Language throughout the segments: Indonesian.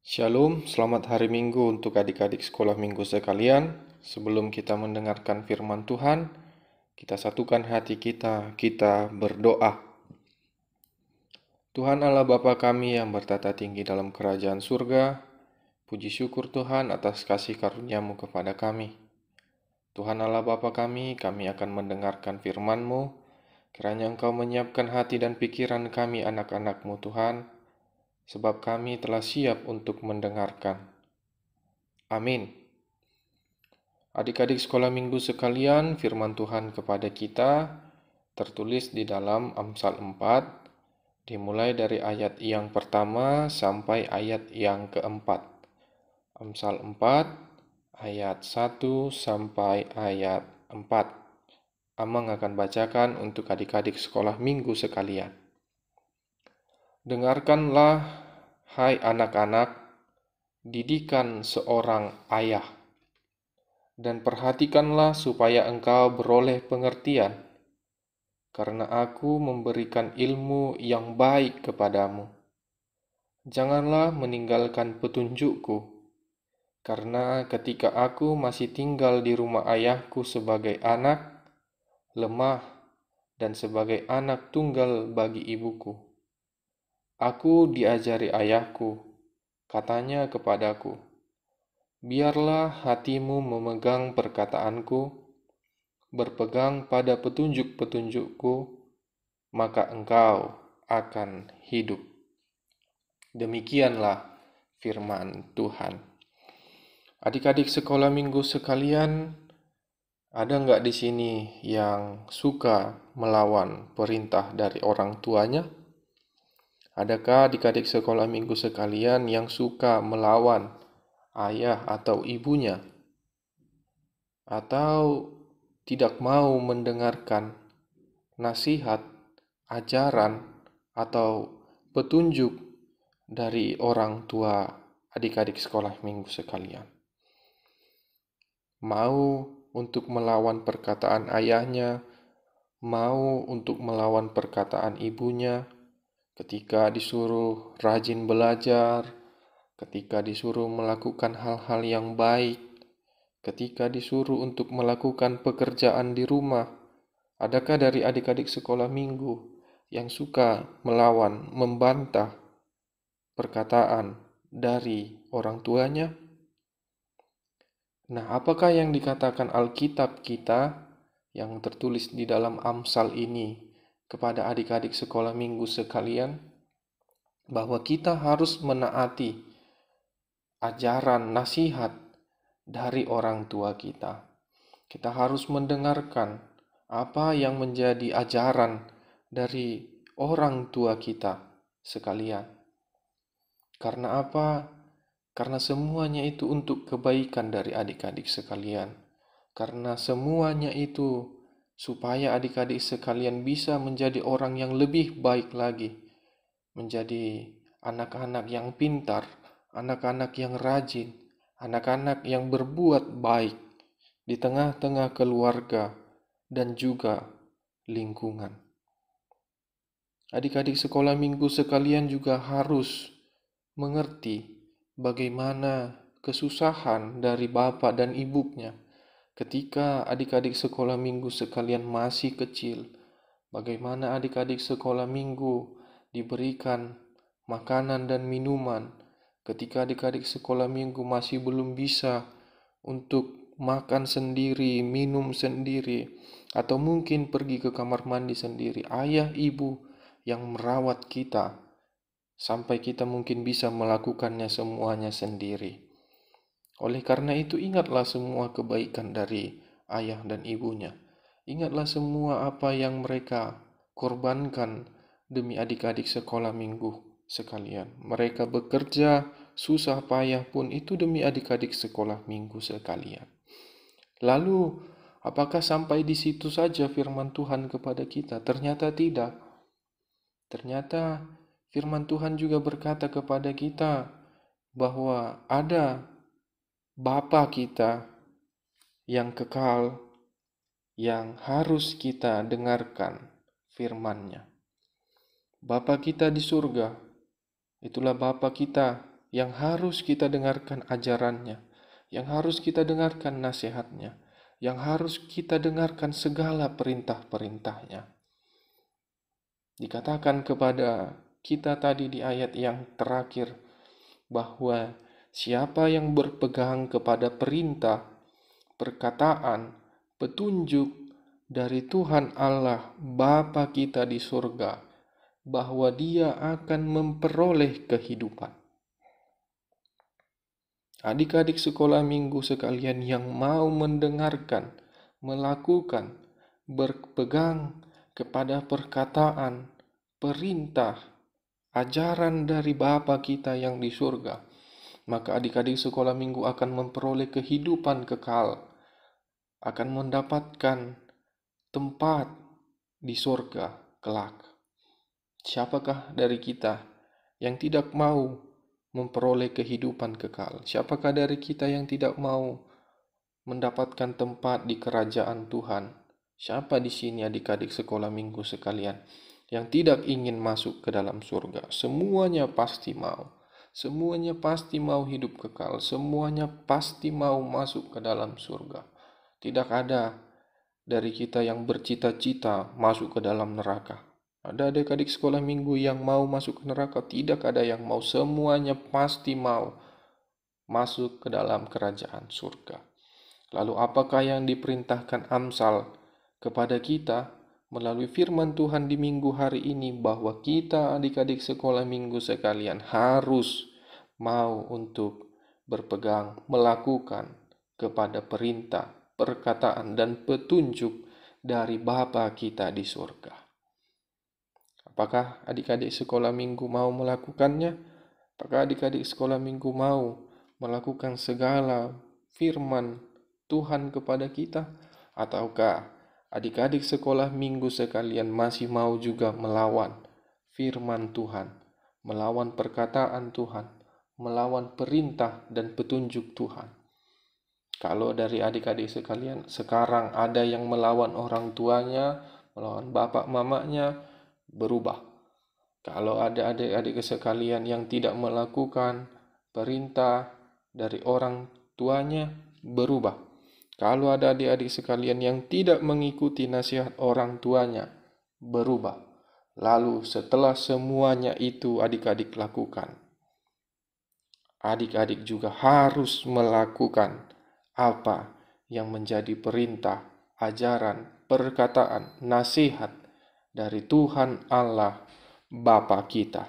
Shalom, selamat hari Minggu untuk adik-adik sekolah minggu sekalian. Sebelum kita mendengarkan firman Tuhan, kita satukan hati kita berdoa. Tuhan Allah Bapa kami yang bertata tinggi dalam kerajaan surga, puji syukur Tuhan atas kasih karunia-Mu kepada kami. Tuhan Allah Bapa kami akan mendengarkan firman-Mu, kiranya Engkau menyiapkan hati dan pikiran kami anak-anak-Mu Tuhan, sebab kami telah siap untuk mendengarkan. Amin. Adik-adik sekolah minggu sekalian, firman Tuhan kepada kita tertulis di dalam Amsal 4, dimulai dari ayat yang pertama sampai ayat yang keempat. Amsal 4, ayat 1 sampai ayat 4. Amang akan bacakan untuk adik-adik sekolah minggu sekalian. Dengarkanlah, hai anak-anak, didikan seorang ayah, dan perhatikanlah supaya engkau beroleh pengertian, karena aku memberikan ilmu yang baik kepadamu. Janganlah meninggalkan petunjukku, karena ketika aku masih tinggal di rumah ayahku sebagai anak, lemah, dan sebagai anak tunggal bagi ibuku, aku diajari ayahku, katanya kepadaku, biarlah hatimu memegang perkataanku, berpegang pada petunjuk-petunjukku, maka engkau akan hidup. Demikianlah firman Tuhan. Adik-adik sekolah minggu sekalian, ada nggak di sini yang suka melawan perintah dari orang tuanya? Adakah adik-adik sekolah minggu sekalian yang suka melawan ayah atau ibunya? Atau tidak mau mendengarkan nasihat, ajaran, atau petunjuk dari orang tua adik-adik sekolah minggu sekalian? Mau untuk melawan perkataan ayahnya, mau untuk melawan perkataan ibunya, ketika disuruh rajin belajar, ketika disuruh melakukan hal-hal yang baik, ketika disuruh untuk melakukan pekerjaan di rumah. Adakah dari adik-adik sekolah minggu yang suka melawan, membantah perkataan dari orang tuanya? Nah, apakah yang dikatakan Alkitab kita yang tertulis di dalam Amsal ini kepada adik-adik sekolah minggu sekalian? Bahwa kita harus menaati ajaran, nasihat dari orang tua kita. Kita harus mendengarkan apa yang menjadi ajaran dari orang tua kita sekalian. Karena apa? Karena semuanya itu untuk kebaikan dari adik-adik sekalian. Karena semuanya itu supaya adik-adik sekalian bisa menjadi orang yang lebih baik lagi. Menjadi anak-anak yang pintar, anak-anak yang rajin, anak-anak yang berbuat baik di tengah-tengah keluarga dan juga lingkungan. Adik-adik sekolah minggu sekalian juga harus mengerti bagaimana kesusahan dari bapak dan ibunya ketika adik-adik sekolah minggu sekalian masih kecil. Bagaimana adik-adik sekolah minggu diberikan makanan dan minuman ketika adik-adik sekolah minggu masih belum bisa untuk makan sendiri, minum sendiri, atau mungkin pergi ke kamar mandi sendiri. Ayah ibu yang merawat kita sampai kita mungkin bisa melakukannya semuanya sendiri. Oleh karena itu, ingatlah semua kebaikan dari ayah dan ibunya. Ingatlah semua apa yang mereka korbankan demi adik-adik sekolah minggu sekalian. Mereka bekerja susah payah pun itu demi adik-adik sekolah minggu sekalian. Lalu, apakah sampai di situ saja firman Tuhan kepada kita? Ternyata tidak. Ternyata firman Tuhan juga berkata kepada kita bahwa ada Bapa kita yang kekal yang harus kita dengarkan firman-Nya. Bapa kita di surga, itulah Bapa kita yang harus kita dengarkan ajarannya, yang harus kita dengarkan nasihatnya, yang harus kita dengarkan segala perintah-perintahnya. Dikatakan kepada kita tadi di ayat yang terakhir bahwa siapa yang berpegang kepada perintah, perkataan, petunjuk dari Tuhan Allah Bapa kita di surga, bahwa dia akan memperoleh kehidupan. Adik-adik sekolah minggu sekalian yang mau mendengarkan, melakukan, berpegang kepada perkataan, perintah, ajaran dari Bapa kita yang di surga, maka adik-adik sekolah minggu akan memperoleh kehidupan kekal, akan mendapatkan tempat di surga kelak. Siapakah dari kita yang tidak mau memperoleh kehidupan kekal? Siapakah dari kita yang tidak mau mendapatkan tempat di kerajaan Tuhan? Siapa di sini adik-adik sekolah minggu sekalian yang tidak ingin masuk ke dalam surga? Semuanya pasti mau. Semuanya pasti mau hidup kekal. Semuanya pasti mau masuk ke dalam surga. Tidak ada dari kita yang bercita-cita masuk ke dalam neraka. Ada adik-adik sekolah minggu yang mau masuk ke neraka? Tidak ada yang mau. Semuanya pasti mau masuk ke dalam kerajaan surga. Lalu apakah yang diperintahkan Amsal kepada kita melalui firman Tuhan di minggu hari ini, bahwa kita adik-adik sekolah minggu sekalian harus mau untuk berpegang, melakukan kepada perintah, perkataan, dan petunjuk dari Bapa kita di surga. Apakah adik-adik sekolah minggu mau melakukannya? Apakah adik-adik sekolah minggu mau melakukan segala firman Tuhan kepada kita? Ataukah adik-adik sekolah minggu sekalian masih mau juga melawan firman Tuhan, melawan perkataan Tuhan, melawan perintah dan petunjuk Tuhan? Kalau dari adik-adik sekalian sekarang ada yang melawan orang tuanya, melawan bapak mamanya, berubah. Kalau ada adik-adik sekalian yang tidak melakukan perintah dari orang tuanya, berubah. Kalau ada adik-adik sekalian yang tidak mengikuti nasihat orang tuanya, berubah. Lalu setelah semuanya itu adik-adik lakukan, adik-adik juga harus melakukan apa yang menjadi perintah, ajaran, perkataan, nasihat dari Tuhan Allah Bapa kita.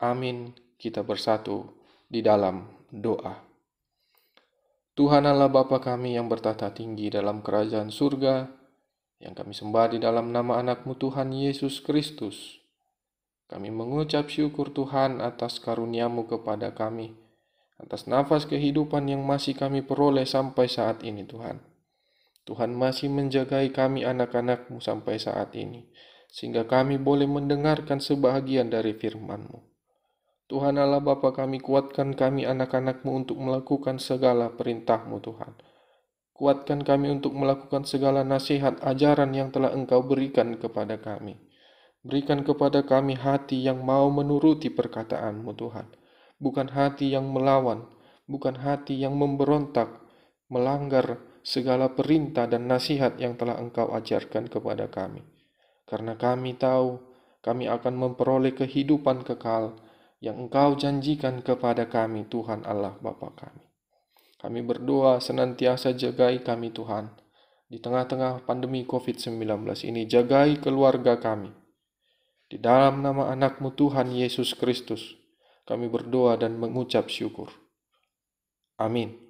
Amin. Kita bersatu di dalam doa. Tuhan Allah Bapa kami yang bertata tinggi dalam kerajaan surga, yang kami sembah di dalam nama anak-Mu Tuhan Yesus Kristus. Kami mengucap syukur Tuhan atas karunia-Mu kepada kami, atas nafas kehidupan yang masih kami peroleh sampai saat ini Tuhan. Tuhan masih menjagai kami anak-anak-Mu sampai saat ini, sehingga kami boleh mendengarkan sebahagian dari firman-Mu. Tuhan Allah Bapa kami, kuatkan kami anak-anak-Mu untuk melakukan segala perintah-Mu Tuhan. Kuatkan kami untuk melakukan segala nasihat ajaran yang telah Engkau berikan kepada kami. Berikan kepada kami hati yang mau menuruti perkataan-Mu Tuhan. Bukan hati yang melawan, bukan hati yang memberontak, melanggar segala perintah dan nasihat yang telah Engkau ajarkan kepada kami. Karena kami tahu kami akan memperoleh kehidupan kekal yang Engkau janjikan kepada kami, Tuhan Allah Bapa kami. Kami berdoa senantiasa jagai kami Tuhan. Di tengah-tengah pandemi COVID-19 ini, jagai keluarga kami. Di dalam nama anak-Mu Tuhan Yesus Kristus, kami berdoa dan mengucap syukur. Amin.